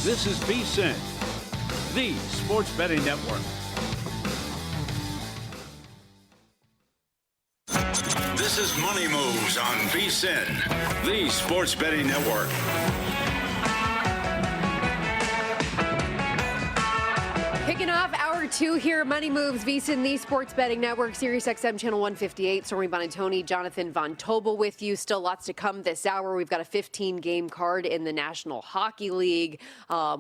This is VSiN, the Sports Betting Network. This is Money Moves on VSiN, the Sports Betting Network. Kicking off hour two here, Money Moves, VSiN, the Sports Betting Network, Sirius XM Channel 158. Stormy, Buonantony, Jonathan Von Tobel with you. Still lots to come this hour. We've got a 15-game card in the National Hockey League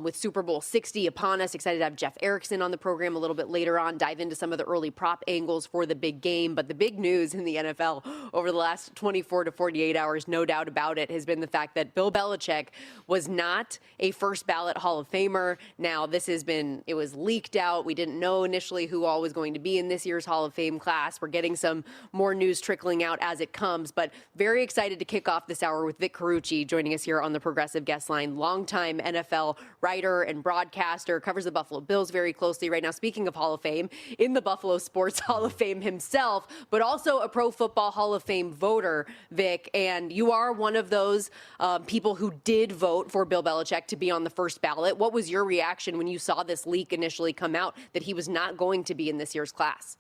with Super Bowl 60 upon us. Excited to have Jeff Erickson on the program a little bit later on, dive into some of the early prop angles for the big game. But the big news in the NFL over the last 24 to 48 hours, no doubt about it, has been the fact that Bill Belichick was not a first ballot Hall of Famer. Now, it was leaked out. We didn't know initially who all was going to be in this year's Hall of Fame class. We're getting some more news trickling out as it comes, but very excited to kick off this hour with Vic Carucci joining us here on the Progressive Guest Line. Longtime NFL writer and broadcaster, covers the Buffalo Bills very closely right now. Speaking of Hall of Fame, in the Buffalo Sports Hall of Fame himself, but also a Pro Football Hall of Fame voter, Vic, and you are one of those people who did vote for Bill Belichick to be on the first ballot. What was your reaction when you saw this leak initially come out that he was not going to be in this year's class?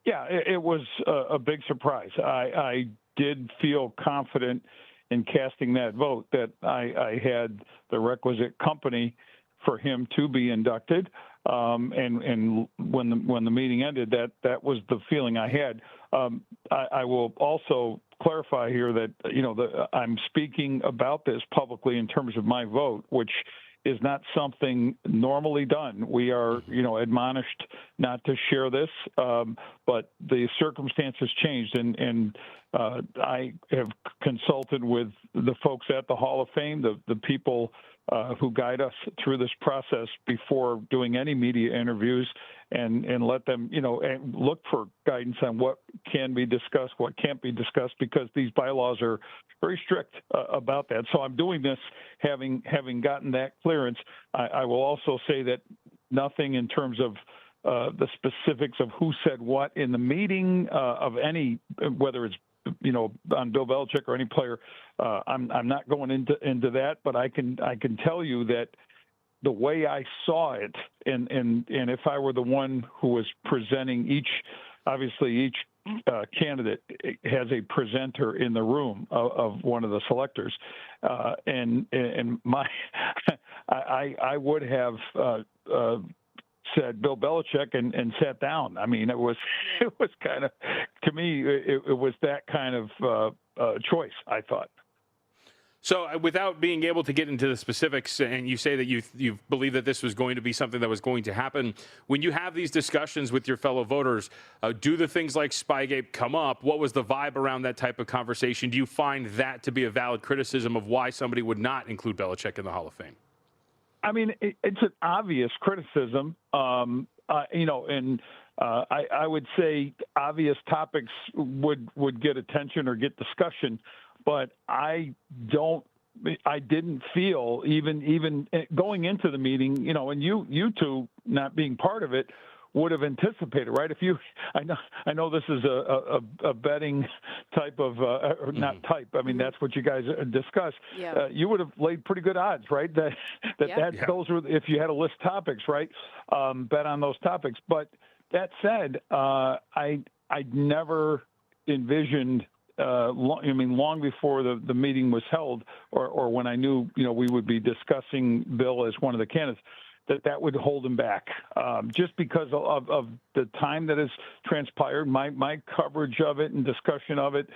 Yeah, it was a big surprise. I did feel confident in casting that vote that I had the requisite company for him to be inducted. And when the meeting ended, that was the feeling I had. I will also clarify here that, I'm speaking about this publicly in terms of my vote, which is not something normally done. We are, admonished not to share this, but the circumstances changed, and I have consulted with the folks at the Hall of Fame, the people who guide us through this process before doing any media interviews, and let them, and look for guidance on what can be discussed, what can't be discussed, because these bylaws are very strict about that. So I'm doing this having gotten that clearance. I will also say that nothing in terms of the specifics of who said what in the meeting of any, whether it's on Bill Belichick or any player, I'm not going into that, but I can tell you that the way I saw it, and if I were the one who was presenting each candidate has a presenter in the room of one of the selectors, and I would have said Bill Belichick and sat down. I mean, it was kind of, to me, it was that kind of choice, I thought. So without being able to get into the specifics, and you say that you believe that this was going to be something that was going to happen, when you have these discussions with your fellow voters, do the things like Spygate come up? What was the vibe around that type of conversation? Do you find that to be a valid criticism of why somebody would not include Belichick in the Hall of Fame? I mean, it's an obvious criticism, and I would say obvious topics would get attention or get discussion, but I didn't feel even going into the meeting, and you two not being part of it would have anticipated, right? I know this is a betting type of, or not type. I mean, that's what you guys discuss. Yeah. You would have laid pretty good odds, right? Those were, if you had to list topics, right? Bet on those topics. But that said, I never envisioned, long before the meeting was held, or when I knew, we would be discussing Bill as one of the candidates, that would hold him back, just because of the time that has transpired, my coverage of it and discussion of it,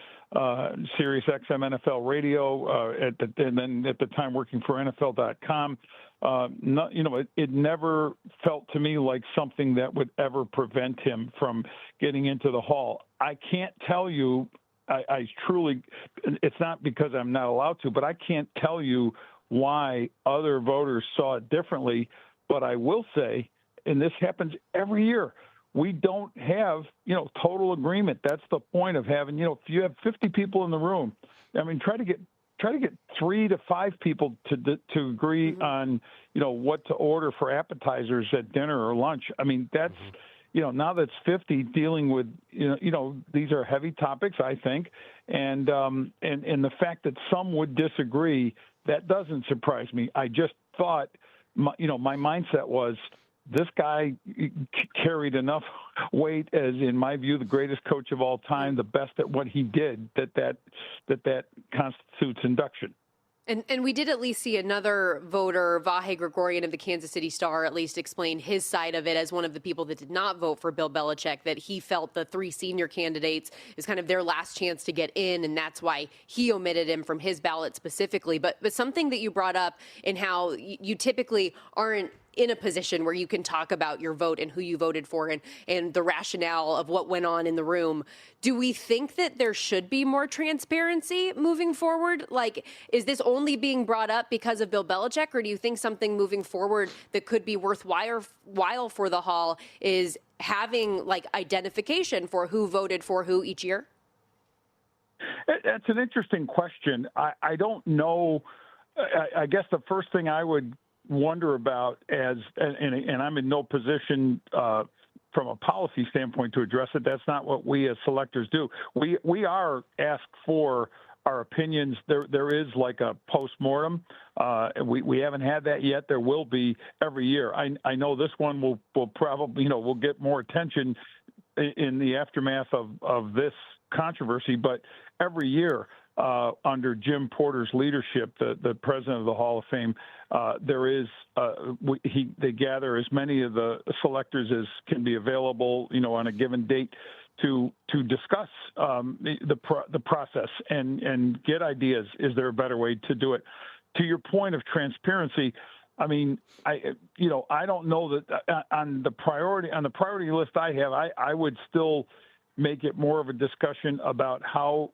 Sirius XM NFL Radio, and then at the time working for NFL.com. It never felt to me like something that would ever prevent him from getting into the Hall. I can't tell you, I truly, it's not because I'm not allowed to, but I can't tell you why other voters saw it differently. But I will say, and this happens every year, we don't have, total agreement. That's the point of having, if you have 50 people in the room, I mean, try to get 3 to 5 people to agree on, what to order for appetizers at dinner or lunch. I mean, that's, now that's 50 dealing with, these are heavy topics, I think. And the fact that some would disagree, that doesn't surprise me. I just thought, my mindset was this guy carried enough weight as, in my view, the greatest coach of all time, the best at what he did, that constitutes induction. And we did at least see another voter, Vahe Gregorian of the Kansas City Star, at least explain his side of it as one of the people that did not vote for Bill Belichick, that he felt the three senior candidates is kind of their last chance to get in, and that's why he omitted him from his ballot specifically. But something that you brought up in how you typically aren't in a position where you can talk about your vote and who you voted for and the rationale of what went on in the room. Do we think that there should be more transparency moving forward? Like, is this only being brought up because of Bill Belichick, or do you think something moving forward that could be worthwhile for the Hall is having like identification for who voted for who each year? That's an interesting question. I don't know. I guess the first thing I would wonder about, and I'm in no position from a policy standpoint to address it. That's not what we as selectors do. We are asked for our opinions. There is like a postmortem. We haven't had that yet. There will be every year. I know this one will probably will get more attention in the aftermath of this controversy, but every year under Jim Porter's leadership, the president of the Hall of Fame, they gather as many of the selectors as can be available, on a given date to discuss the process and get ideas. Is there a better way to do it? To your point of transparency, I mean, I don't know that on the priority list I have, I would still make it more of a discussion about how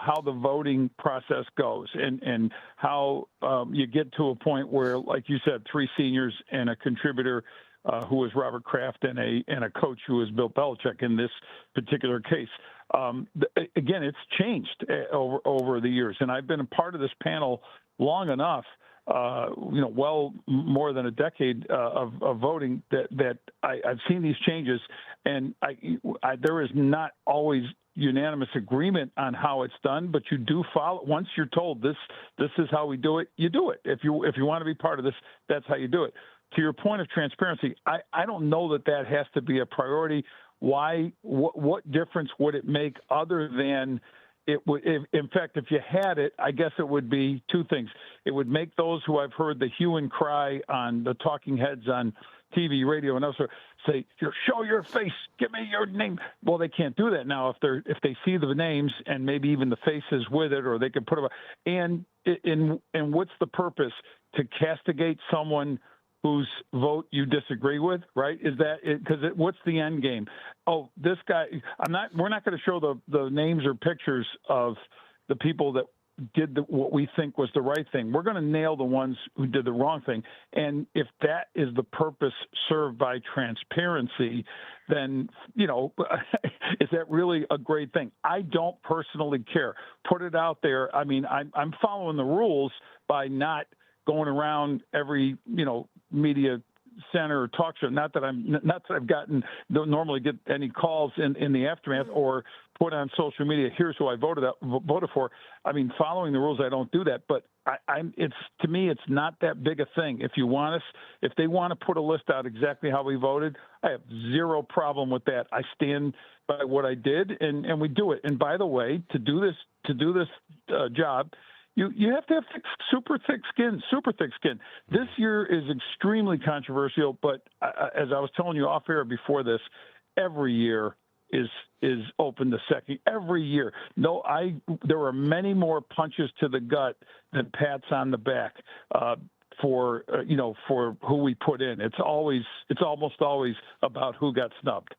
how the voting process goes and how you get to a point where, like you said, three seniors and a contributor who was Robert Kraft and a coach who was Bill Belichick in this particular case. Again, it's changed over the years, and I've been a part of this panel long enough, well more than a decade of voting that I've seen these changes, and there is not always unanimous agreement on how it's done, but you do follow. Once you're told this is how we do it, you do it. If you want to be part of this, that's how you do it. To your point of transparency, I don't know that has to be a priority. Why? What difference would it make other than it would? In fact, if you had it, I guess it would be two things. It would make those who I've heard the hue and cry on the talking heads on TV, radio, and also say, show your face, give me your name. Well, they can't do that now if they see the names and maybe even the faces with it, or they can put them. And what's the purpose? To castigate someone whose vote you disagree with, right? Is that it? Because what's the end game? Oh, this guy. We're not going to show the names or pictures of the people that did what we think was the right thing. We're going to nail the ones who did the wrong thing. And if that is the purpose served by transparency, then, is that really a great thing? I don't personally care. Put it out there. I mean, I'm following the rules by not going around every, media center or talk show. Not that don't normally get any calls in the aftermath or put on social media, here's who I voted for. I mean, following the rules, I don't do that. But to me, it's not that big a thing. If they want to put a list out exactly how we voted, I have zero problem with that. I stand by what I did, and we do it. And by the way, to do this job, you have to have super thick skin. This year is extremely controversial, but as I was telling you off air before this, every year is open to second. Every year. There were many more punches to the gut than pats on the back for who we put in. It's almost always about who got snubbed.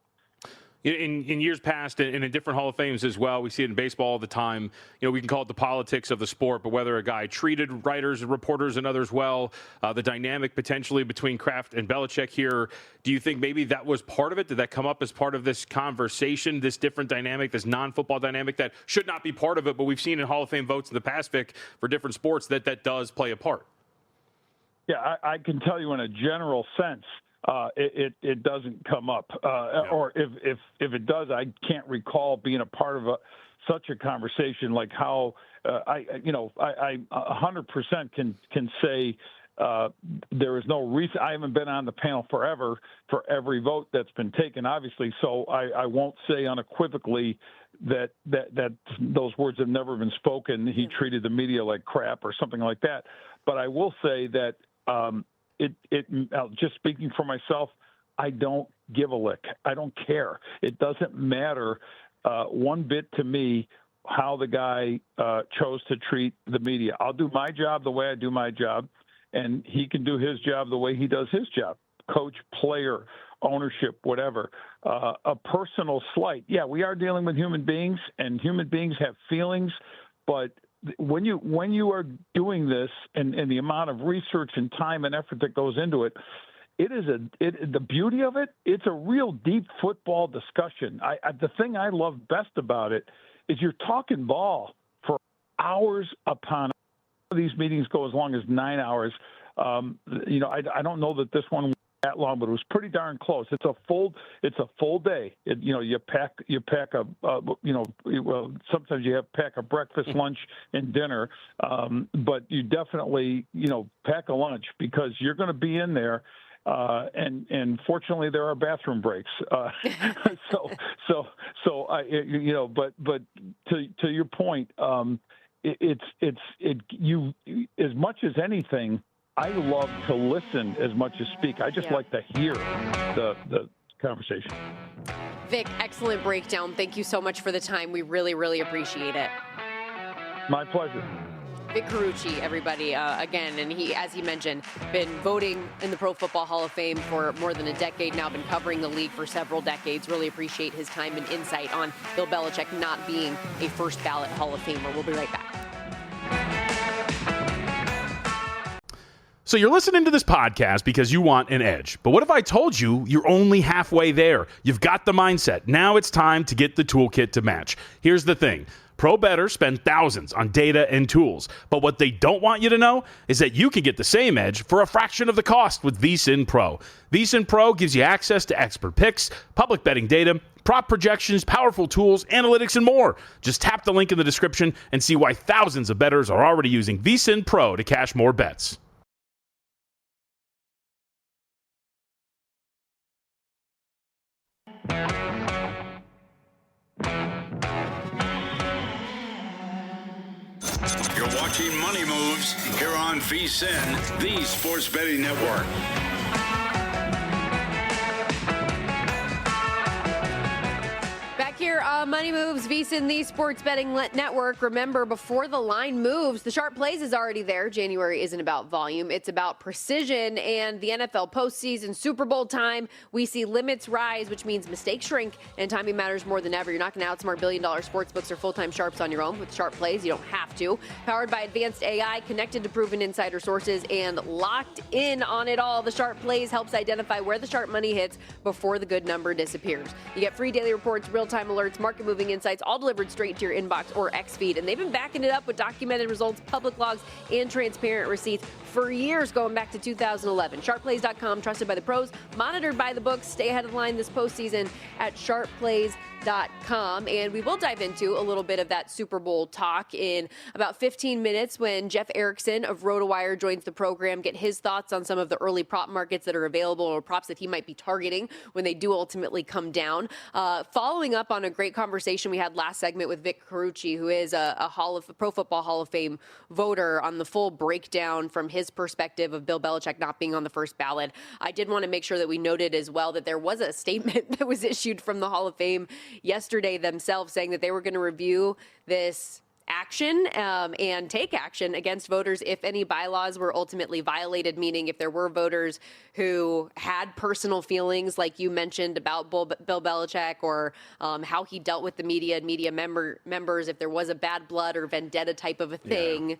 In years past, and in different Hall of Fames as well, we see it in baseball all the time. We can call it the politics of the sport, but whether a guy treated writers and reporters and others well, the dynamic potentially between Kraft and Belichick here, do you think maybe that was part of it? Did that come up as part of this conversation, this different dynamic, this non-football dynamic that should not be part of it, but we've seen in Hall of Fame votes in the past, Vic, for different sports that does play a part? Yeah, I can tell you in a general sense, it doesn't come up, or if it does, I can't recall being a part of such a conversation like how I 100% can say there is no reason. I haven't been on the panel forever for every vote that's been taken, obviously. So I won't say unequivocally that those words have never been spoken. He treated the media like crap or something like that. But I will say that just speaking for myself, I don't give a lick. I don't care. It doesn't matter one bit to me how the guy chose to treat the media. I'll do my job the way I do my job, and he can do his job the way he does his job. Coach, player, ownership, whatever. A personal slight. Yeah, we are dealing with human beings, and human beings have feelings. But when you are doing this, and the amount of research and time and effort that goes into it, the beauty of it. It's a real deep football discussion. The thing I love best about it is you're talking ball for hours upon. These meetings go as long as 9 hours. I don't know that this one was that long, but it was pretty darn close. It's a full day. You pack sometimes you pack a breakfast, lunch, and dinner, but you definitely pack a lunch because you're going to be in there. And fortunately, there are bathroom breaks. But to your point, you as much as anything, I love to listen as much as speak. I just like to hear the conversation. Vic, excellent breakdown. Thank you so much for the time. We really, really appreciate it. My pleasure. Vic Carucci, everybody, again, and he, as he mentioned, been voting in the Pro Football Hall of Fame for more than a decade now, been covering the league for several decades. Really appreciate his time and insight on Bill Belichick not being a first ballot Hall of Famer. We'll be right back. So you're listening to this podcast because you want an edge. But what if I told you you're only halfway there? You've got the mindset. Now it's time to get the toolkit to match. Here's the thing. Pro bettors spend thousands on data and tools. But what they don't want you to know is that you can get the same edge for a fraction of the cost with VSiN Pro. VSiN Pro gives you access to expert picks, public betting data, prop projections, powerful tools, analytics, and more. Just tap the link in the description and see why thousands of bettors are already using VSiN Pro to cash more bets. You're watching Money Moves here on VSiN, the Sports Betting Network. Back here on Money Moves, VSiN, the Sports Betting Network. Remember, before the line moves, the sharp plays is already there. January isn't about volume. It's about precision, and the NFL postseason, Super Bowl time, we see limits rise, which means mistakes shrink, and timing matters more than ever. You're not going to outsmart billion-dollar sportsbooks or full-time sharps on your own. With sharp plays, you don't have to. Powered by advanced AI, connected to proven insider sources, and locked in on it all. The sharp plays helps identify where the sharp money hits before the good number disappears. You get free daily reports, real-time alerts, market-moving insights, all delivered straight to your inbox or X feed. And they've been backing it up with documented results, public logs, and transparent receipts for years, going back to 2011. SharpPlays.com, trusted by the pros, monitored by the books. Stay ahead of the line this postseason at SharpPlays.com. And we will dive into a little bit of that Super Bowl talk in about 15 minutes when Jeff Erickson of Rotowire joins the program, get his thoughts on some of the early prop markets that are available or props that he might be targeting when they do ultimately come down. Following up on a great conversation we had last segment with Vic Carucci, who is a Pro Football Hall of Fame voter, on the full breakdown from his perspective of Bill Belichick not being on the first ballot. I did want to make sure that we noted as well that there was a statement that was issued from the Hall of Fame yesterday themselves saying that they were going to review this action and take action against voters if any bylaws were ultimately violated, meaning if there were voters who had personal feelings, like you mentioned about Bill Belichick, or how he dealt with the media and media members, if there was a bad blood or vendetta type of a thing. Yeah.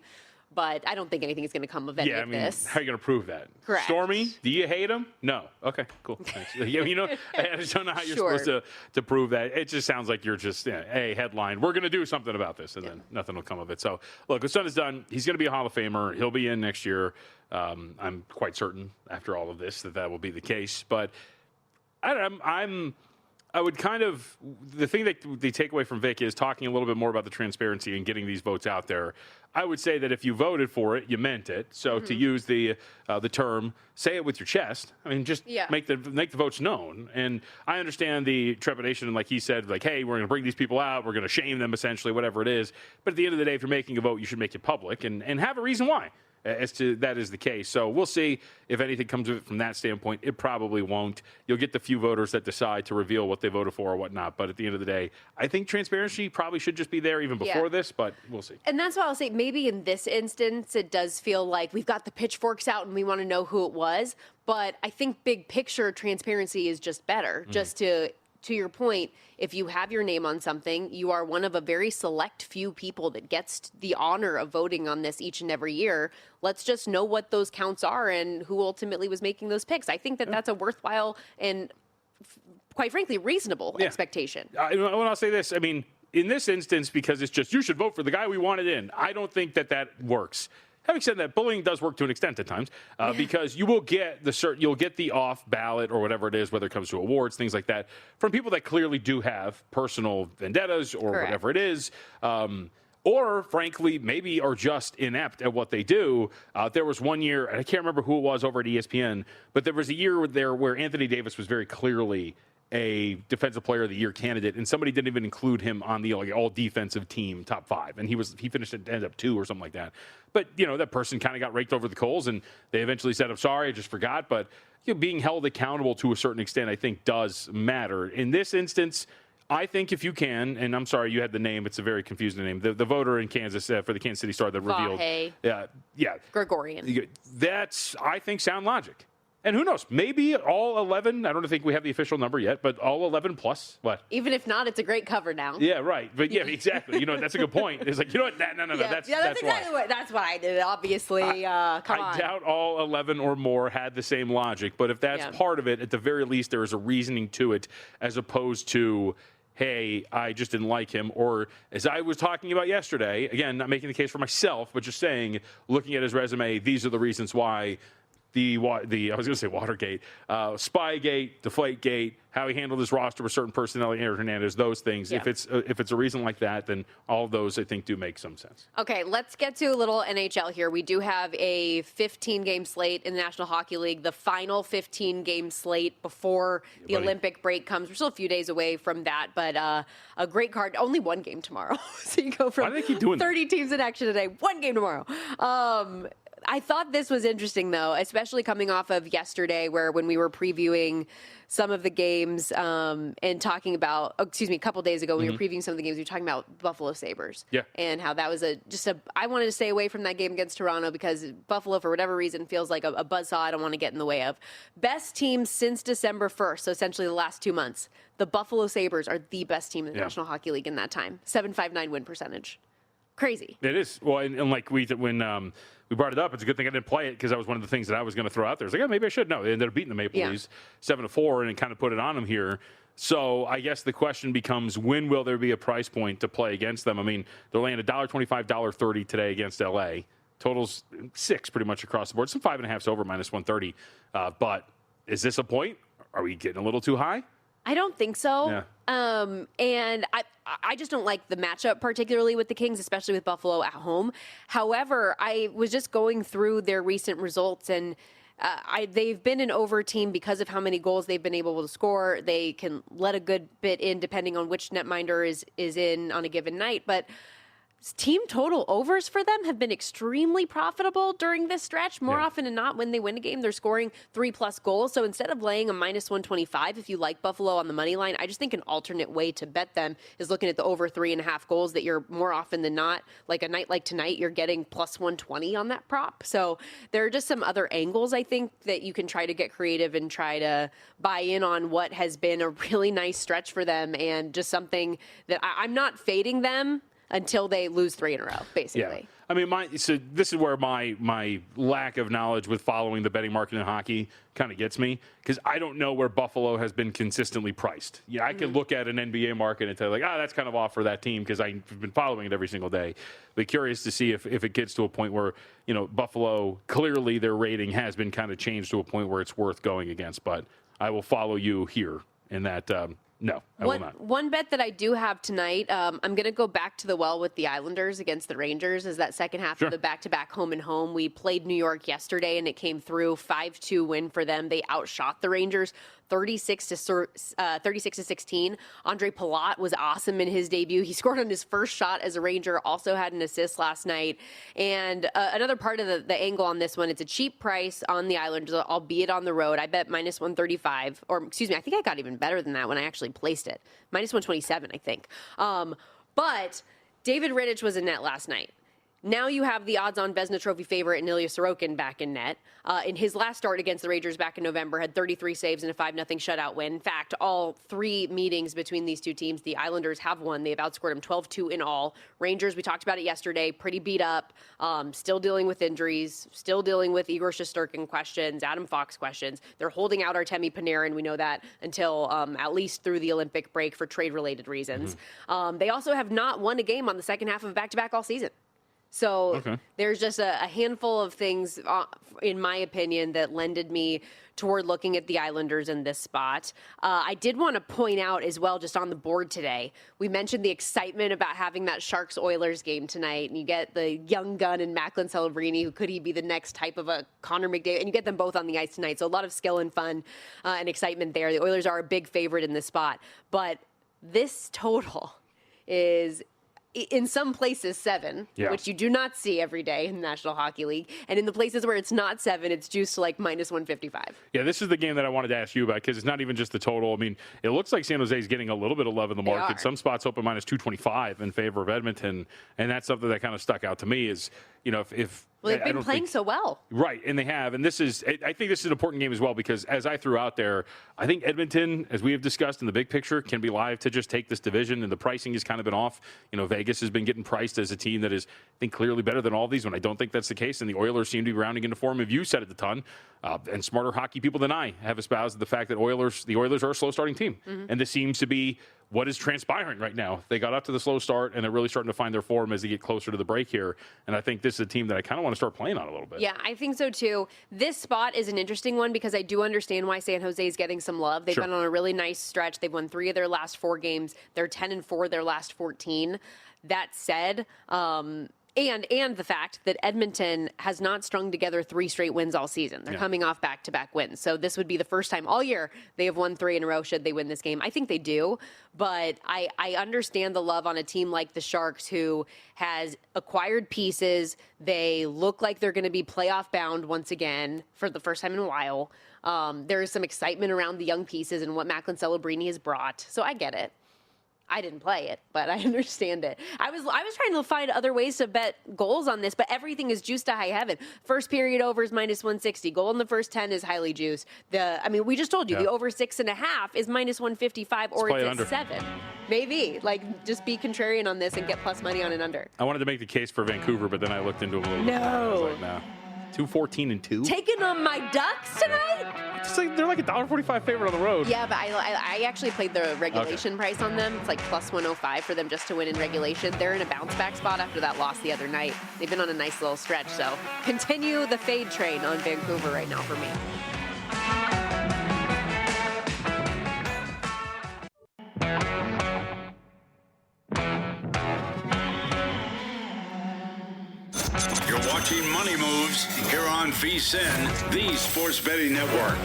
But I don't think anything is going to come of any of this. How are you going to prove that? Correct. Stormy, do you hate him? No. Okay, cool. Thanks. I just don't know how you're supposed to prove that. It just sounds like you're just a headline. We're going to do something about this, and then nothing will come of it. So, look, his son is done. He's going to be a Hall of Famer. He'll be in next year. I'm quite certain after all of this that will be the case. But I'm I would the thing that the takeaway from Vic is talking a little bit more about the transparency and getting these votes out there. I would say that if you voted for it, you meant it. So to use the term, say it with your chest. I mean, just make the votes known. And I understand the trepidation, and like he said, like, hey, we're going to bring these people out, we're going to shame them, essentially, whatever it is. But at the end of the day, if you're making a vote, you should make it public and have a reason why. As to that is the case. So we'll see if anything comes of it from that standpoint. It probably won't. You'll get the few voters that decide to reveal what they voted for or whatnot. But at the end of the day, I think transparency probably should just be there even before this, but we'll see. And that's why I'll say maybe in this instance, it does feel like we've got the pitchforks out and we want to know who it was. But I think big picture transparency is just better. Just to your point, if you have your name on something, you are one of a very select few people that gets the honor of voting on this each and every year. Let's just know what those counts are and who ultimately was making those picks. I think that that's a worthwhile and, quite frankly, reasonable expectation. When I'll say this, I mean, in this instance, because it's just you should vote for the guy we wanted in, I don't think that works. Having said that, bullying does work to an extent at times because you will get you'll get the off ballot or whatever it is, whether it comes to awards, things like that, from people that clearly do have personal vendettas or whatever it is, or frankly maybe are just inept at what they do. There was one year, and I can't remember who it was over at ESPN, but there was a year there where Anthony Davis was very clearly a Defensive Player of the Year candidate, and somebody didn't even include him on the all defensive team top 5, and he finished at ended up 2 or something like that. But that person kind of got raked over the coals, and they eventually said, "I'm sorry, I just forgot." But being held accountable to a certain extent, I think, does matter. In this instance, I think if you can, and I'm sorry, you had the name; it's a very confusing name. The voter in Kansas for the Kansas City Star that revealed, Gregorian. That's, I think, sound logic. And who knows? Maybe all 11. I don't think we have the official number yet, but all 11 plus. What? Even if not, it's a great cover now. Yeah, right. But yeah, exactly. That's a good point. It's like, what? No. That's exactly why. That's what I did. Obviously, I doubt all 11 or more had the same logic. But if that's part of it, at the very least, there is a reasoning to it, as opposed to, hey, I just didn't like him. Or as I was talking about yesterday, again, not making the case for myself, but just saying, looking at his resume, these are the reasons why. I was going to say Watergate, Spygate, Deflategate, how he handled his roster with certain personnel, Aaron Hernandez, those things. Yeah. If it's a reason like that, then all of those, I think, do make some sense. Okay, let's get to a little NHL here. We do have a 15-game slate in the National Hockey League, the final 15-game slate before the Olympic break comes. We're still a few days away from that, but a great card. Only one game tomorrow. So you go from Why do they keep doing 30 teams in action today, one game tomorrow. I thought this was interesting, though, especially coming off of yesterday, where when we were previewing some of the games and talking about, a couple days ago, we were previewing some of the games, we were talking about Buffalo Sabres. Yeah. And how that was I wanted to stay away from that game against Toronto because Buffalo, for whatever reason, feels like a buzzsaw I don't want to get in the way of. Best team since December 1st, so essentially the last 2 months. The Buffalo Sabres are the best team in the National Hockey League in that time. 7.59 win percentage. Crazy. It is. Well, and like when we brought it up, it's a good thing I didn't play it because that was one of the things that I was going to throw out there. It's like, maybe I should. No, they ended up beating the Maple Leafs 7-4 and it kind of put it on them here. So I guess the question becomes, when will there be a price point to play against them? I mean, they're laying $1.25, $1.30 today against LA. Totals 6 pretty much across the board. Some 5.5s over minus 130. But is this a point? Are we getting a little too high? I don't think so. Yeah. And I just don't like the matchup, particularly with the Kings, especially with Buffalo at home. However, I was just going through their recent results, and they've been an over team because of how many goals they've been able to score. They can let a good bit in depending on which netminder is in on a given night. But team total overs for them have been extremely profitable during this stretch. More often than not, when they win a game, they're scoring 3+ goals. So instead of laying a minus 125, if you like Buffalo on the money line, I just think an alternate way to bet them is looking at the over 3.5 goals that you're more often than not, like a night like tonight, you're getting plus 120 on that prop. So there are just some other angles, I think, that you can try to get creative and try to buy in on what has been a really nice stretch for them, and just something that I'm not fading them until they lose 3 in a row, basically. Yeah. I mean, so this is where my lack of knowledge with following the betting market in hockey kind of gets me, because I don't know where Buffalo has been consistently priced. Yeah, I could look at an NBA market and tell you, like, that's kind of off for that team because I've been following it every single day. But curious to see if it gets to a point where, Buffalo, clearly their rating has been kind of changed to a point where it's worth going against. But I will follow you here in that No, I will not. One bet that I do have tonight, I'm going to go back to the well with the Islanders against the Rangers, is that second half of the back-to-back home and home. We played New York yesterday, and it came through 5-2 win for them. They outshot the Rangers 36 to 16. Andre Palat was awesome in his debut. He scored on his first shot as a Ranger, also had an assist last night. And another part of the angle on this one, it's a cheap price on the Islanders, albeit on the road. I bet minus 135, or excuse me, I think I got even better than that when I actually placed it. Minus 127, I think. But David Rittich was in net last night. Now you have the odds-on Vezina Trophy favorite Ilya Sorokin back in net. In his last start against the Rangers back in November, had 33 saves and a 5-0 shutout win. In fact, all three meetings between these two teams, the Islanders have won. They've outscored them 12-2 in all. Rangers, we talked about it yesterday, pretty beat up, still dealing with injuries, still dealing with Igor Shesterkin questions, Adam Fox questions. They're holding out Artemi Panarin, we know that, until at least through the Olympic break for trade-related reasons. They also have not won a game on the second half of back-to-back all season. So there's just a handful of things, in my opinion, that lended me toward looking at the Islanders in this spot. I did want to point out as well, just on the board today, we mentioned the excitement about having that Sharks-Oilers game tonight, and you get the young gun in Macklin Celebrini, who could he be the next type of a Connor McDavid, and you get them both on the ice tonight. So a lot of skill and fun and excitement there. The Oilers are a big favorite in this spot, but this total is, in some places, 7, which you do not see every day in the National Hockey League. And in the places where it's not 7, it's juiced to like minus 155. Yeah, this is the game that I wanted to ask you about, because it's not even just the total. I mean, it looks like San Jose is getting a little bit of love in the market. Some spots open minus 225 in favor of Edmonton. And that's something that kind of stuck out to me is, you know, if well, they've been playing so well. Right, and they have. And I think this is an important game as well, because as I threw out there, I think Edmonton, as we have discussed in the big picture, can be live to just take this division, and the pricing has kind of been off. You know, Vegas has been getting priced as a team that is, I think, clearly better than all of these, when I don't think that's the case. And the Oilers seem to be rounding into form. If you said it a ton, and smarter hockey people than I have espoused the fact that the Oilers are a slow-starting team. And this seems to be what is transpiring right now. They got up to the slow start, and they're really starting to find their form as they get closer to the break here. And I think this is a team that I kind of want to start playing on a little bit. Yeah, I think so too. This spot is an interesting one, because I do understand why San Jose is getting some love. They've been on a really nice stretch. They've won 3 of their last 4 games. They're 10-4 their last 14. That said, and the fact that Edmonton has not strung together 3 straight wins all season. They're coming off back-to-back wins. So this would be the first time all year they have won 3 in a row should they win this game. I think they do, but I understand the love on a team like the Sharks, who has acquired pieces. They look like they're going to be playoff bound once again for the first time in a while. There is some excitement around the young pieces and what Macklin Celebrini has brought. So I get it. I didn't play it, but I understand it. I was trying to find other ways to bet goals on this, but everything is juiced to high heaven. First period over is minus 160. Goal in the first 10 is highly juiced. We just told you the over 6.5 is minus 155, or it's at 7. Maybe just be contrarian on this and get plus money on an under. I wanted to make the case for Vancouver, but then I looked into it a little bit. I was like, no. 2-14-2. Taking on my Ducks tonight? They're like $1.45 favorite on the road. Yeah, but I actually played the regulation price on them. It's like plus 105 for them just to win in regulation. They're in a bounce back spot after that loss the other night. They've been on a nice little stretch. So continue the fade train on Vancouver right now for me. Watching Money Moves here on VSiN, the Sports Betting Network.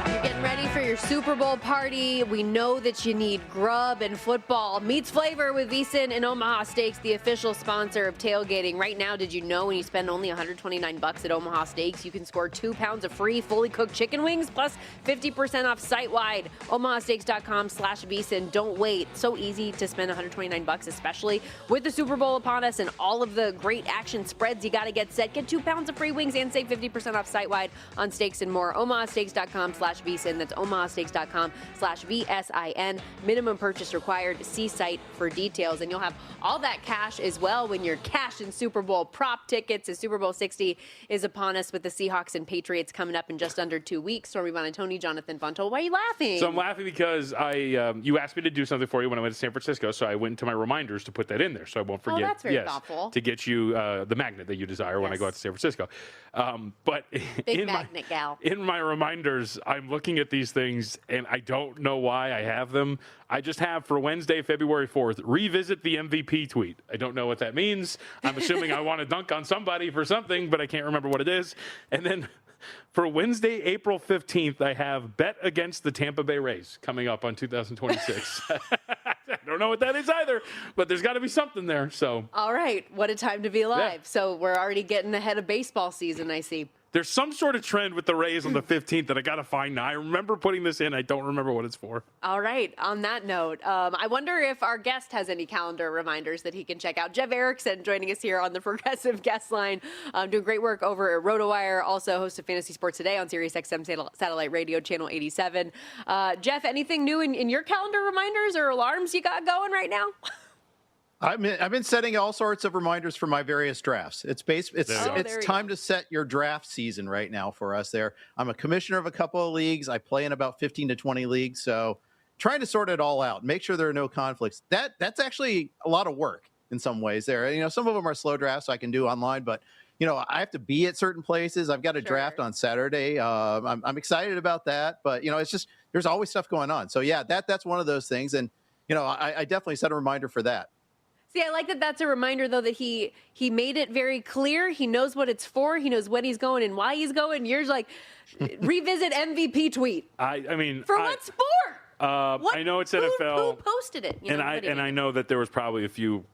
You're getting ready for your Super Bowl party. We know that you need grub and football. Meets flavor with VSiN and Omaha Steaks, the official sponsor of tailgating. Right now, did you know when you spend only $129 at Omaha Steaks, you can score 2 pounds of free fully cooked chicken wings plus 50% off site-wide. omahasteaks.com/VSiN. Don't wait. So easy to spend $129, especially with the Super Bowl upon us and all of the great action spreads. You got to get set. Get 2 pounds of free wings and save 50% off site-wide on steaks and more. omahasteaks.com/VSiN. That's omahasteaks.com/VSiN. sweatstakes.com/VSIN. Minimum purchase required. See site for details. And you'll have all that cash as well when you're cashing Super Bowl prop tickets. As Super Bowl 60 is upon us with the Seahawks and Patriots coming up in just under 2 weeks. Stormy Buonantony, Jonathan Von Tobel. Why are you laughing? So I'm laughing because you asked me to do something for you when I went to San Francisco, so I went to my reminders to put that in there so I won't forget. Oh, that's very thoughtful. To get you the magnet that you desire when I go out to San Francisco. But Big magnet gal. In my reminders, I'm looking at these things, and I don't know why I have them. I just have for Wednesday, February 4th, revisit the MVP tweet. I don't know what that means. I'm assuming I want to dunk on somebody for something, but I can't remember what it is. And then for Wednesday, April 15th, I have bet against the Tampa Bay Rays coming up on 2026. I don't know what that is either, but there's got to be something there. So, all right, what a time to be alive. Yeah. So we're already getting ahead of baseball season, I see. There's some sort of trend with the Rays on the 15th that I got to find now. I remember putting this in. I don't remember what it's for. All right. On that note, I wonder if our guest has any calendar reminders that he can check out. Jeff Erickson joining us here on the Progressive Guest Line, doing great work over at Rotowire, also host of Fantasy Sports Today on Sirius XM Satellite Radio, Channel 87. Jeff, anything new in your calendar reminders or alarms you got going right now? I've been setting all sorts of reminders for my various drafts. It's time to set your draft season right now for us there. I'm a commissioner of a couple of leagues. I play in about 15 to 20 leagues. So trying to sort it all out, make sure there are no conflicts. That's actually a lot of work in some ways there. You know, some of them are slow drafts I can do online, but you know, I have to be at certain places. I've got a draft on Saturday. I'm excited about that, but you know, it's just, there's always stuff going on. So yeah, that's one of those things. And you know, I definitely set a reminder for that. See, I like that that's a reminder, though, that he made it very clear. He knows what it's for. He knows when he's going and why he's going. You're like, revisit MVP tweet. I mean. For what sport? I know it's NFL. Who posted it? You know, I know that there was probably a few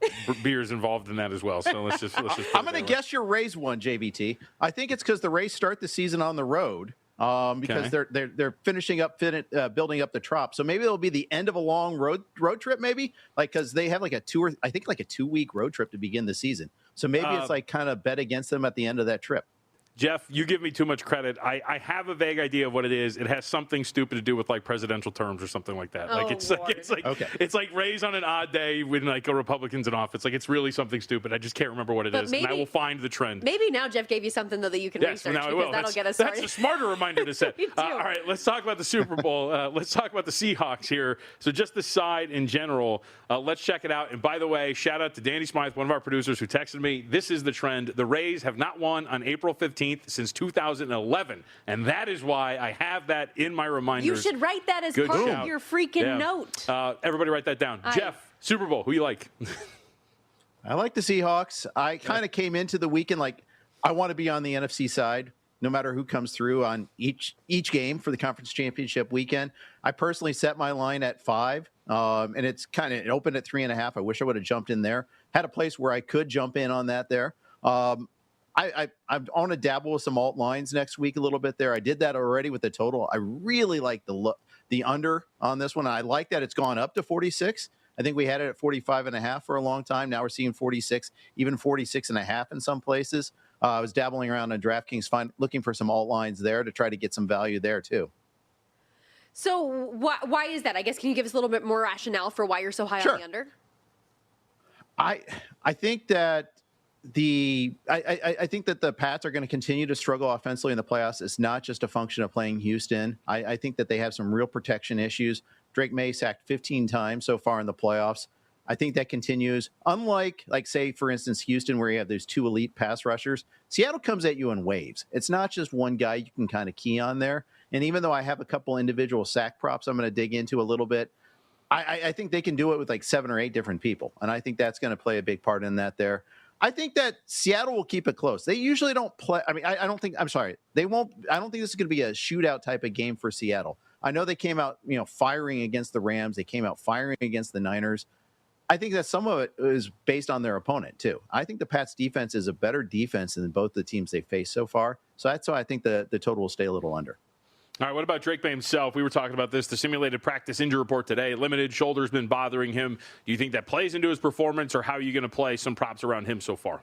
beers involved in that as well. So let's just I'm going to guess your Rays won, JVT. I think it's because the Rays start the season on the road. Because they're finishing up building up the trop, so maybe it'll be the end of a long road trip, maybe because they have like a 2-week road trip to begin the season. So maybe it's like kind of bet against them at the end of that trip. Jeff, you give me too much credit. I have a vague idea of what it is. It has something stupid to do with like presidential terms or something like that. It's like Rays on an odd day when like a Republican's in office. Like it's really something stupid. I just can't remember what it is. And I will find the trend. Maybe now Jeff gave you something though that you can research. Now I will. That'll get us started. That's a smarter reminder to set. All right, let's talk about the Super Bowl. Let's talk about the Seahawks here. So just the side in general. Let's check it out. And by the way, shout out to Danny Smythe, one of our producers who texted me. This is the trend. The Rays have not won on April 15th since 2011, and that is why I have that in my reminders. You should write that as part of your freaking note. Everybody write that down. Jeff, Super Bowl, who you like? I like the Seahawks. I kind of came into the weekend like I want to be on the NFC side, no matter who comes through on each game for the conference championship weekend. I personally set my line at 5, and it opened at 3.5. I wish I would have jumped in there. Had a place where I could jump in on that there. I want to dabble with some alt lines next week a little bit there. I did that already with the total. I really like the under on this one. I like that it's gone up to 46. I think we had it at 45.5 for a long time. Now we're seeing 46, even 46.5 in some places. I was dabbling around on DraftKings, looking for some alt lines there to try to get some value there too. So why is that? I guess can you give us a little bit more rationale for why you're so high on the under? I think that I think that the Pats are going to continue to struggle offensively in the playoffs. It's not just a function of playing Houston. I think that they have some real protection issues. Drake May sacked 15 times so far in the playoffs. I think that continues. Unlike, like, say, for instance, Houston, where you have those 2 elite pass rushers, Seattle comes at you in waves. It's not just one guy you can kind of key on there. And even though I have a couple individual sack props I'm going to dig into a little bit, I think they can do it with like 7 or 8 different people. And I think that's going to play a big part in that there. I think that Seattle will keep it close. They usually don't play. I mean, they won't. I don't think this is going to be a shootout type of game for Seattle. I know they came out, firing against the Rams. They came out firing against the Niners. I think that some of it is based on their opponent too. I think the Pats defense is a better defense than both the teams they've faced so far. So that's why I think the total will stay a little under. All right, what about Drake May himself? We were talking about this, the simulated practice injury report today. Limited, shoulder's been bothering him. Do you think that plays into his performance, or how are you going to play some props around him so far?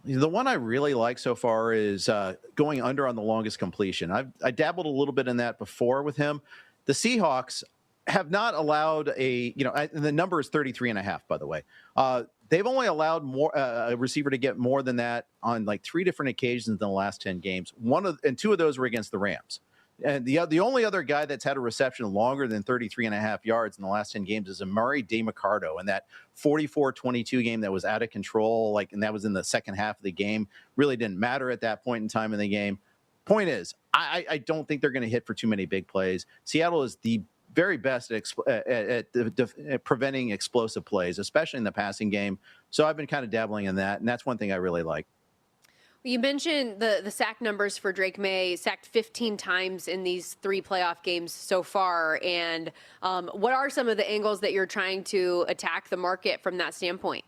The one I really like so far is going under on the longest completion. I dabbled a little bit in that before with him. The Seahawks have not allowed the number is 33.5, by the way. They've only allowed a receiver to get more than that on like 3 different occasions in the last 10 games. 2 of those were against the Rams. And the only other guy that's had a reception longer than 33.5 yards in the last 10 games is Amari DeMarcado. And that 44-22 game that was out of control, and that was in the second half of the game, really didn't matter at that point in time in the game. Point is, I don't think they're going to hit for too many big plays. Seattle is the very best at preventing explosive plays, especially in the passing game. So I've been kind of dabbling in that, and that's one thing I really like. You mentioned the sack numbers for Drake May, sacked 15 times in these 3 playoff games so far. And what are some of the angles that you're trying to attack the market from that standpoint?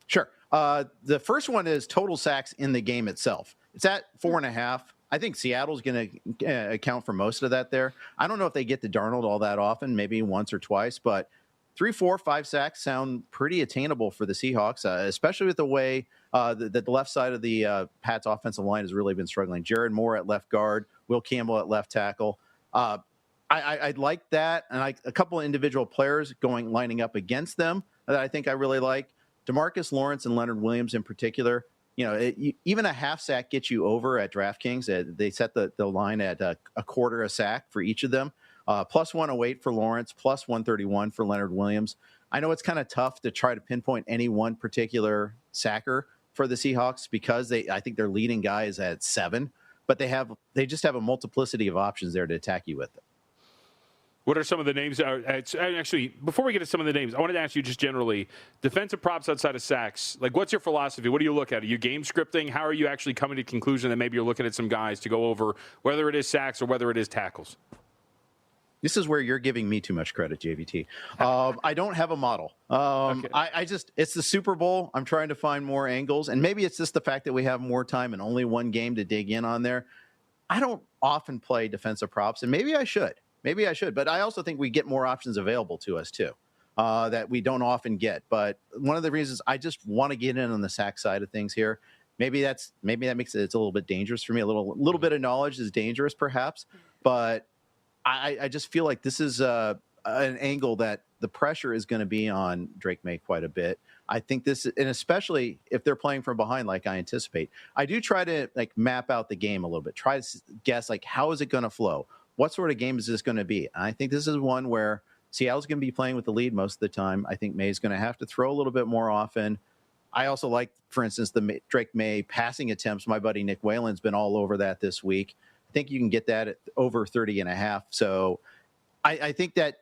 Sure. The first one is total sacks in the game itself. It's at 4.5. I think Seattle's going to account for most of that there. I don't know if they get to Darnold all that often, maybe once or twice, but 3, 4, 5 sacks sound pretty attainable for the Seahawks, especially with the way the left side of the Pats offensive line has really been struggling. Jared Moore at left guard, Will Campbell at left tackle. I'd like that, and a couple of individual players lining up against them that I think I really like. DeMarcus Lawrence and Leonard Williams in particular. Even a half sack gets you over at DraftKings. They set the line at a quarter a sack for each of them. Plus 108 for Lawrence, plus 131 for Leonard Williams. I know it's kind of tough to try to pinpoint any one particular sacker for the Seahawks because I think their leading guy is at 7, but they just have a multiplicity of options there to attack you with it. What are some of the names? Actually, before we get to some of the names, I wanted to ask you just generally, defensive props outside of sacks. What's your philosophy? What do you look at? Are you game scripting? How are you actually coming to the conclusion that maybe you're looking at some guys to go over, whether it is sacks or whether it is tackles? This is where you're giving me too much credit, JVT. I don't have a model. Okay. It's the Super Bowl. I'm trying to find more angles, and maybe it's just the fact that we have more time and only one game to dig in on there. I don't often play defensive props, and maybe I should. But I also think we get more options available to us too that we don't often get. But one of the reasons I just want to get in on the sack side of things here, maybe that makes it's a little bit dangerous for me. A little bit of knowledge is dangerous, perhaps, but I just feel like this is an angle that the pressure is going to be on Drake May quite a bit. I think this, and especially if they're playing from behind, like I anticipate, I do try to map out the game a little bit, try to guess how is it going to flow? What sort of game is this going to be? And I think this is one where Seattle's going to be playing with the lead most of the time. I think May's going to have to throw a little bit more often. I also like, for instance, the Drake May passing attempts. My buddy Nick Whalen's been all over that this week. I think you can get that at over 30.5. So I think that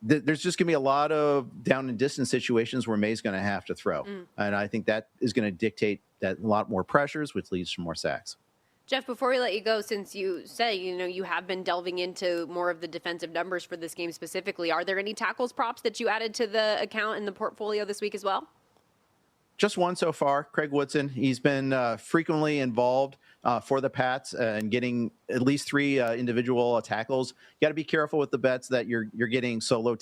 there's just going to be a lot of down and distance situations where May's going to have to throw. And I think that is going to dictate that a lot more pressures, which leads to more sacks. Jeff, before we let you go, since you say, you have been delving into more of the defensive numbers for this game specifically, are there any tackles props that you added to the account in the portfolio this week as well? Just one so far, Craig Woodson. He's been frequently involved for the Pats and getting at least 3 individual tackles. You got to be careful with the bets that you're getting solo,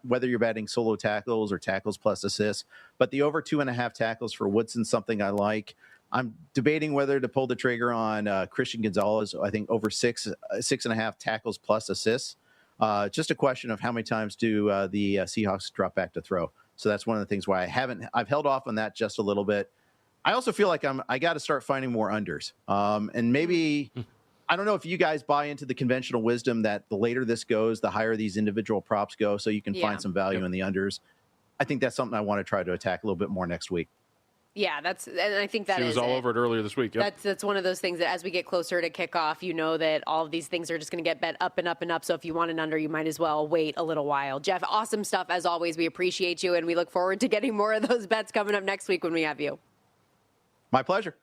whether you're betting solo tackles or tackles plus assists. But the over 2.5 tackles for Woodson, something I like. I'm debating whether to pull the trigger on Christian Gonzalez. I think over 6.5 tackles plus assists. Just a question of how many times do the Seahawks drop back to throw. So that's one of the things why I've held off on that just a little bit. I also feel like I got to start finding more unders. And maybe, I don't know if you guys buy into the conventional wisdom that the later this goes, the higher these individual props go, so you can find some value in the unders. I think that's something I want to try to attack a little bit more next week. Yeah, and I think that she was all over it earlier this week. Yep. That's one of those things that as we get closer to kickoff, that all of these things are just going to get bet up and up and up. So if you want an under, you might as well wait a little while. Jeff, awesome stuff as always. We appreciate you, and we look forward to getting more of those bets coming up next week when we have you. My pleasure.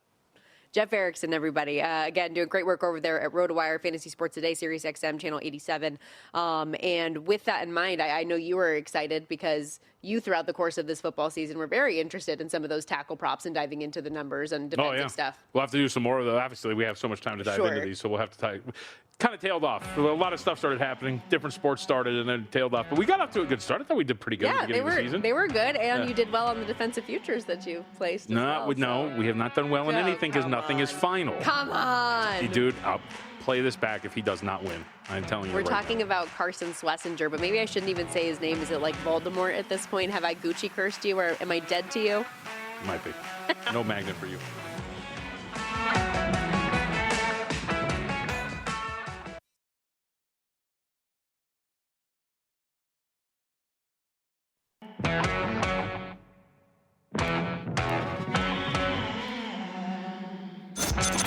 Jeff Erickson, everybody. Again, doing great work over there at Rotowire Fantasy Sports Today, Sirius XM, Channel 87. And with that in mind, I know you were excited because you, throughout the course of this football season, were very interested in some of those tackle props and diving into the numbers and defensive stuff. We'll have to do some more of those. Obviously, we have so much time to dive into these, so we'll have to kind of tailed off. A lot of stuff started happening. Different sports started and then tailed off. But we got off to a good start. I thought we did pretty good at the beginning of the season. They were good, and you did well on the defensive futures that you placed. No, we have not done well in anything because nothing is final. Come on. Hey, dude, I'll play this back if he does not win. I'm telling you. We're talking about Carson Schlesinger, but maybe I shouldn't even say his name. Is it like Voldemort at this point? Have I Gucci cursed you, or am I dead to you? Might be. No magnet for you.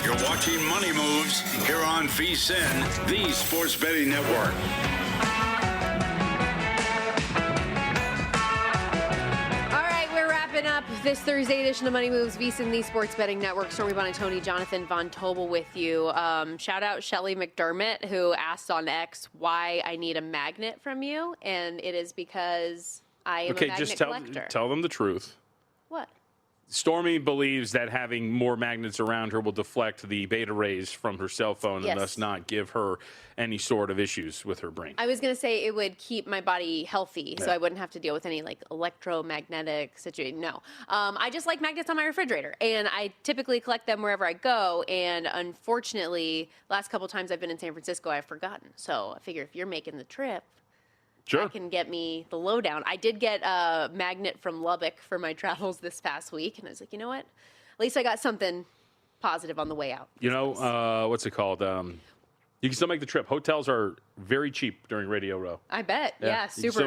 You're watching Money Moves here on VSiN, the Sports Betting Network. All right, we're wrapping up this Thursday edition of Money Moves, VSiN, the Sports Betting Network. Stormy, Buonantony, Jonathan Von Tobel with you. Shout out Shelly McDermott, who asked on X why I need a magnet from you, and it is because I am a magnet collector. Tell them the truth. What? Stormy believes that having more magnets around her will deflect the beta rays from her cell phone and thus not give her any sort of issues with her brain. I was going to say it would keep my body healthy, so I wouldn't have to deal with any like electromagnetic situation. No. I just like magnets on my refrigerator, and I typically collect them wherever I go, and unfortunately, last couple times I've been in San Francisco, I've forgotten. So I figure if you're making the trip, Sure. that can get me the lowdown. I did get a magnet from Lubbock for my travels this past week, and I was like, you know what? At least I got something positive on the way out. You know, what's it called? You can still make the trip. Hotels are very cheap during Radio Row. I bet. Yeah, super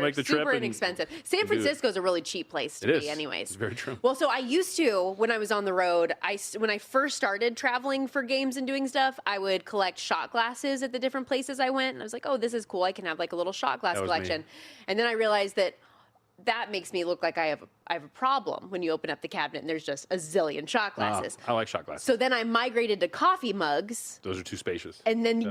inexpensive. San Francisco is a really cheap place to be anyways. It's very true. Well, so I used to, when I was on the road, when I first started traveling for games and doing stuff, I would collect shot glasses at the different places I went. And I was like, oh, this is cool. I can have like a little shot glass collection. And then I realized that makes me look like I have a problem when you open up the cabinet and there's just a zillion shot glasses. I like shot glasses. So then I migrated to coffee mugs. Those are too spacious. And then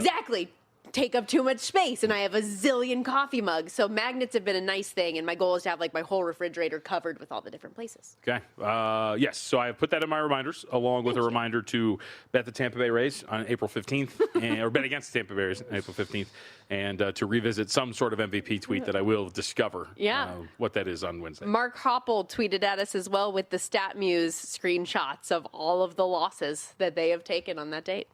take up too much space, and I have a zillion coffee mugs. So magnets have been a nice thing, and my goal is to have like my whole refrigerator covered with all the different places. Okay. Yes. So I have put that in my reminders, along with a reminder to bet the Tampa Bay Rays on April 15th, or bet against the Tampa Bay Rays on April 15th, and to revisit some sort of MVP tweet that I will discover what that is on Wednesday. Mark Hoppel tweeted at us as well with the StatMuse screenshots of all of the losses that they have taken on that date.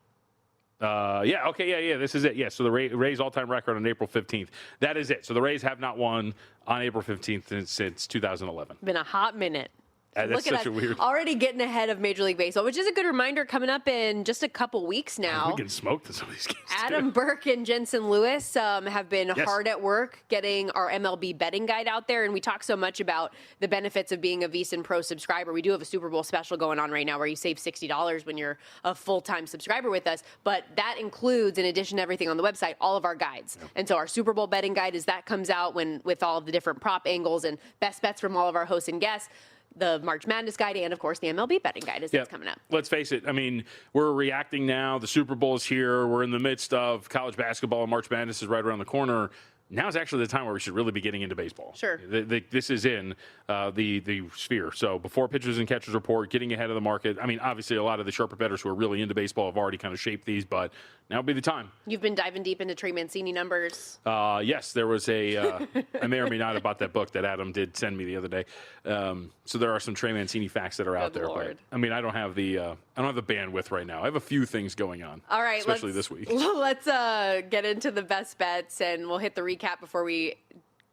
This is it. Yeah, so the Rays all-time record on April 15th. That is it. So the Rays have not won on April 15th since 2011. Been a hot minute. That's such a weird. Already getting ahead of Major League Baseball, which is a good reminder coming up in just a couple weeks now. We can smoke to some of these games. Adam Burke and Jensen Lewis have been hard at work getting our MLB betting guide out there. And we talk so much about the benefits of being a VSiN Pro subscriber. We do have a Super Bowl special going on right now where you save $60 when you're a full-time subscriber with us. But that includes, in addition to everything on the website, all of our guides. Yeah. And so our Super Bowl betting guide, as that comes out with all of the different prop angles and best bets from all of our hosts and guests, the March Madness guide, and, of course, the MLB betting guide as that's coming up. Let's face it. I mean, we're reacting now. The Super Bowl is here. We're in the midst of college basketball, and March Madness is right around the corner. Now is actually the time where we should really be getting into baseball. Sure. This is in the sphere. So before pitchers and catchers report, getting ahead of the market. I mean, obviously, a lot of the sharper bettors who are really into baseball have already kind of shaped these, but now would be the time. You've been diving deep into Trey Mancini numbers. Yes, there was I may or may not have bought that book that Adam did send me the other day. So there are some Trey Mancini facts that are out there. Lord. But I mean, I don't have the bandwidth right now. I have a few things going on. All right, especially this week. Let's get into the best bets, and we'll hit the recap before we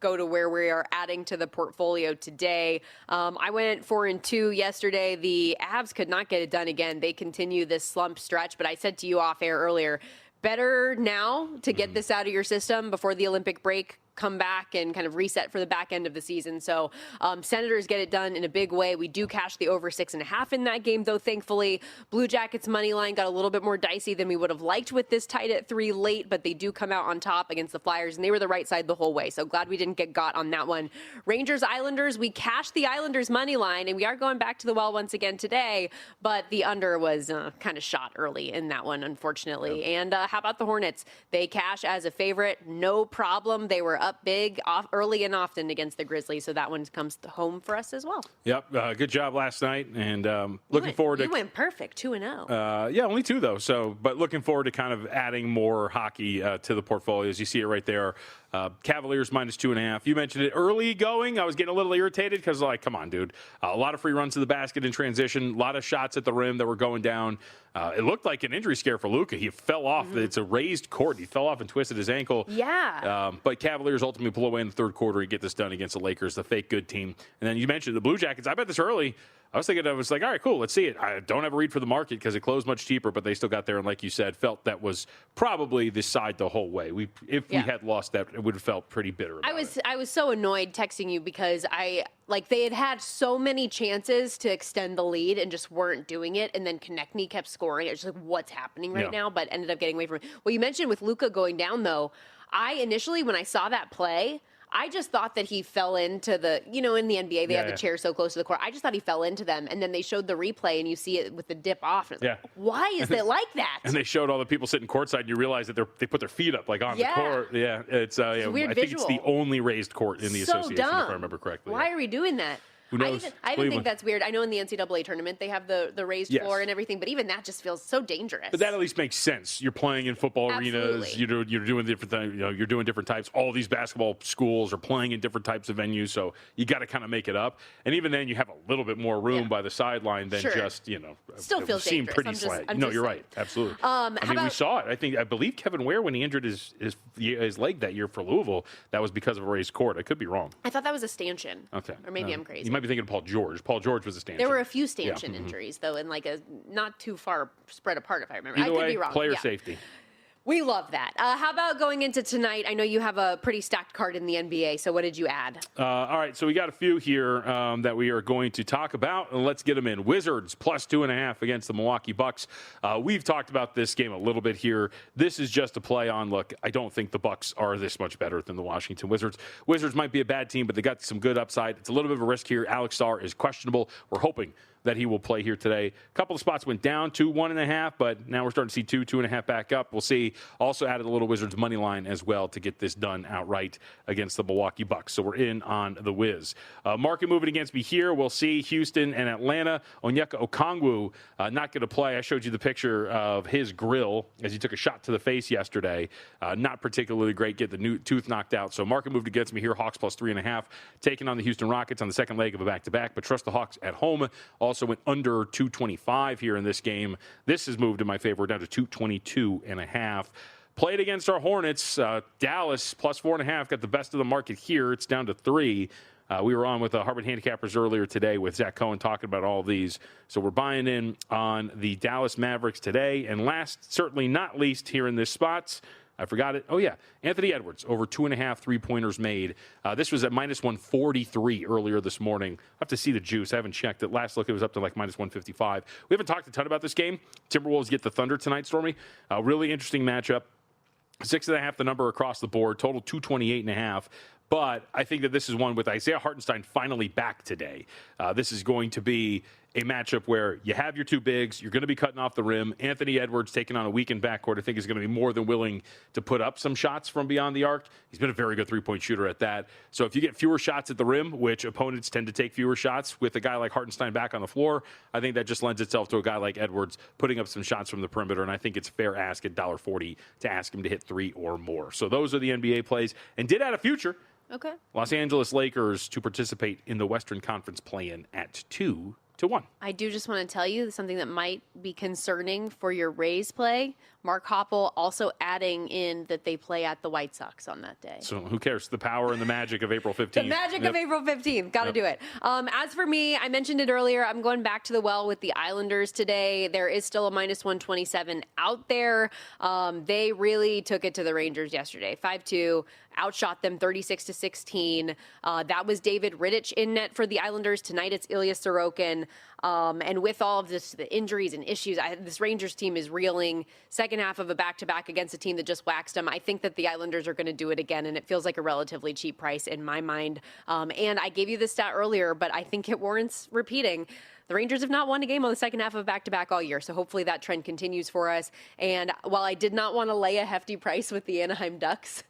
go to where we are adding to the portfolio today. I went 4-2 yesterday. The Avs could not get it done again. They continue this slump stretch, but I said to you off air earlier, better now to get this out of your system before the Olympic break. Come back and kind of reset for the back end of the season. So Senators get it done in a big way. We do cash the over 6.5 in that game, though, thankfully. Blue Jackets money line got a little bit more dicey than we would have liked with this tight at 3 late, but they do come out on top against the Flyers, and they were the right side the whole way. So glad we didn't get got on that one. Rangers Islanders, we cashed the Islanders money line, and we are going back to the well once again today, but the under was kind of shot early in that one, unfortunately. Yep. And how about the Hornets? They cash as a favorite, no problem. They were up big early and often against the Grizzlies, so that one comes home for us as well. Yep, good job last night, and looking forward to. You went perfect, 2-0. Yeah, only 2 though. So, but looking forward to kind of adding more hockey to the portfolio. As you see it right there, Cavaliers -2.5. You mentioned it early going. I was getting a little irritated because, like, come on, dude. A lot of free runs to the basket in transition, a lot of shots at the rim that were going down. It looked like an injury scare for Luka. He fell off. Mm-hmm. It's a raised court. He fell off and twisted his ankle. Yeah. But Cavaliers ultimately pull away in the third quarter and get this done against the Lakers, the fake good team. And then you mentioned the Blue Jackets. I bet this early. I was thinking, I was like, all right, cool, let's see it. I don't have a read for the market because it closed much cheaper, but they still got there. And like you said, felt that was probably the side the whole way. If we had lost that, it would have felt pretty bitter about it. I was so annoyed texting you because they had so many chances to extend the lead and just weren't doing it. And then Konechny kept scoring. It's just like, what's happening right now? But ended up getting away from it. Well, you mentioned with Luka going down, though, I initially, when I saw that play, I just thought that he fell into the, in the NBA, they have the chairs so close to the court. I just thought he fell into them. And then they showed the replay and you see it with the dip off. And like, why is it like that? And they showed all the people sitting courtside and you realize that they put their feet up like on the court. Yeah. It's a weird visual. I think it's the only raised court in the association, if I remember correctly. Why are we doing that? Who knows? I even think that's weird. I know in the NCAA tournament they have the raised floor and everything, but even that just feels so dangerous. But that at least makes sense. You're playing in football arenas. You're doing different things. You're doing different types. All these basketball schools are playing in different types of venues, so you got to kind of make it up. And even then, you have a little bit more room by the sideline than just Still feels seem dangerous. pretty slight. No, you're right. Absolutely. We saw it. I believe Kevin Ware, when he injured his leg that year for Louisville, that was because of a raised court. I could be wrong. I thought that was a stanchion. Okay. Or maybe I'm crazy. You might be thinking of Paul George. Paul George was a stanchion. There were a few stanchion injuries, though, and like a not too far spread apart, if I remember. Either I could way, be wrong. Player safety. We love that. How about going into tonight? I know you have a pretty stacked card in the NBA, so what did you add? All right, so we got a few here that we are going to talk about, and let's get them in. Wizards +2.5 against the Milwaukee Bucks. We've talked about this game a little bit here. This is just a play on, look, I don't think the Bucks are this much better than the Washington Wizards. Wizards might be a bad team, but they got some good upside. It's a little bit of a risk here. Alex Sarr is questionable. We're hoping that he will play here today. A couple of spots went down to 1.5, but now we're starting to see 2.5 back up. We'll see. Also added a little Wizards money line as well to get this done outright against the Milwaukee Bucks. So we're in on the Wiz. Market moving against me here. We'll see Houston and Atlanta. Onyeka Okongwu not going to play. I showed you the picture of his grill as he took a shot to the face yesterday. Not particularly great. Get the new tooth knocked out. So market moved against me here. Hawks +3.5. Taking on the Houston Rockets on the second leg of a back-to-back. But trust the Hawks at home. Also went under 225 here in this game. This has moved in my favor. We're down to 222.5. Played against our Hornets. Dallas +4.5 got the best of the market here. It's down to 3. We were on with the Harvard Handicappers earlier today with Zach Cohen talking about all of these. So we're buying in on the Dallas Mavericks today. And last, certainly not least, here in this spot, I forgot it. Oh, yeah. Anthony Edwards, over 2.5 three-pointers made. This was at -143 earlier this morning. I have to see the juice. I haven't checked it. Last look, it was up to like -155. We haven't talked a ton about this game. Timberwolves get the Thunder tonight, Stormy. Really interesting matchup. 6.5 the number across the board. Total 228.5. But I think that this is one with Isaiah Hartenstein finally back today. This is going to be a matchup where you have your two bigs. You're going to be cutting off the rim. Anthony Edwards taking on a weakened backcourt, I think, is going to be more than willing to put up some shots from beyond the arc. He's been a very good three-point shooter at that. So if you get fewer shots at the rim, which opponents tend to take fewer shots with a guy like Hartenstein back on the floor, I think that just lends itself to a guy like Edwards putting up some shots from the perimeter. And I think it's a fair ask at $1.40 to ask him to hit 3 or more. So those are the NBA plays. And did add a future. Okay. Los Angeles Lakers to participate in the Western Conference play-in at 2-1. I do just want to tell you something that might be concerning for your Rays play. Mark Hoppel also adding in that they play at the White Sox on that day. So who cares? The power and the magic of April 15th. The magic of April 15th. Got to do it. As for me, I mentioned it earlier. I'm going back to the well with the Islanders today. There is still a -127 out there. They really took it to the Rangers yesterday. 5-2. Outshot them 36-16. That was David Rittich in net for the Islanders. Tonight it's Ilya Sorokin. And with all of this, the injuries and issues, this Rangers team is reeling. Second half of a back-to-back against a team that just waxed them. I think that the Islanders are going to do it again, and it feels like a relatively cheap price in my mind. And I gave you this stat earlier, but I think it warrants repeating. The Rangers have not won a game on the second half of a back-to-back all year, so hopefully that trend continues for us. And while I did not want to lay a hefty price with the Anaheim Ducks,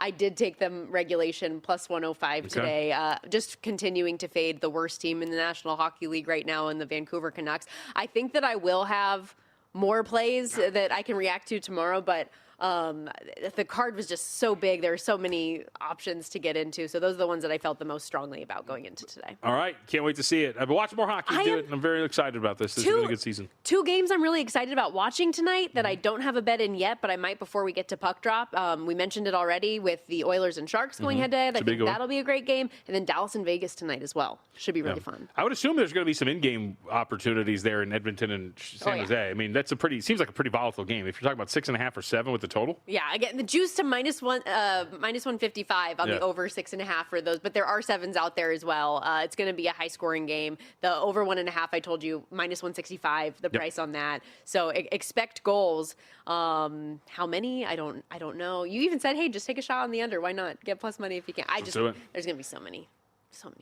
I did take them regulation plus 105 today. Just continuing to fade the worst team in the National Hockey League right now in the Vancouver Canucks. I think that I will have more plays that I can react to tomorrow, but the card was just so big. There are so many options to get into. So those are the ones that I felt the most strongly about going into today. All right. Can't wait to see it. I've been watching more hockey. I'm very excited about this. This has been a good season. 2 games I'm really excited about watching tonight that I don't have a bet in yet, but I might before we get to puck drop. We mentioned it already with the Oilers and Sharks going head-to-head. I think that'll be a great game. And then Dallas and Vegas tonight as well. Should be really fun. I would assume there's going to be some in-game opportunities there in Edmonton and San Jose. I mean, seems like a pretty volatile game. If you're talking about 6.5 or 7 with the total. Yeah, again, the juice to minus 155 on the over 6.5 for those, but there are 7s out there as well. It's going to be a high-scoring game. The over 1.5, I told you, minus 165, the price on that. So expect goals. How many? I don't know. You even said, hey, just take a shot on the under. Why not? Get plus money if you can. There's going to be so many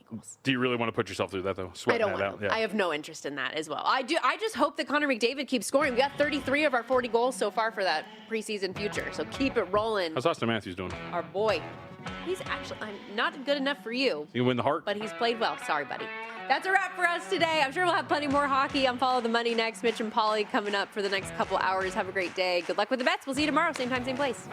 goals. Do you really want to put yourself through that, though? I don't want to. Yeah. I have no interest in that as well. I just hope that Connor McDavid keeps scoring. We got 33 of our 40 goals so far for that preseason future. So keep it rolling. How's Austin Matthews doing? Our boy. He's actually not good enough for you. You win the heart? But he's played well. Sorry, buddy. That's a wrap for us today. I'm sure we'll have plenty more hockey on Follow the Money next. Mitch and Pauly coming up for the next couple hours. Have a great day. Good luck with the bets. We'll see you tomorrow. Same time, same place.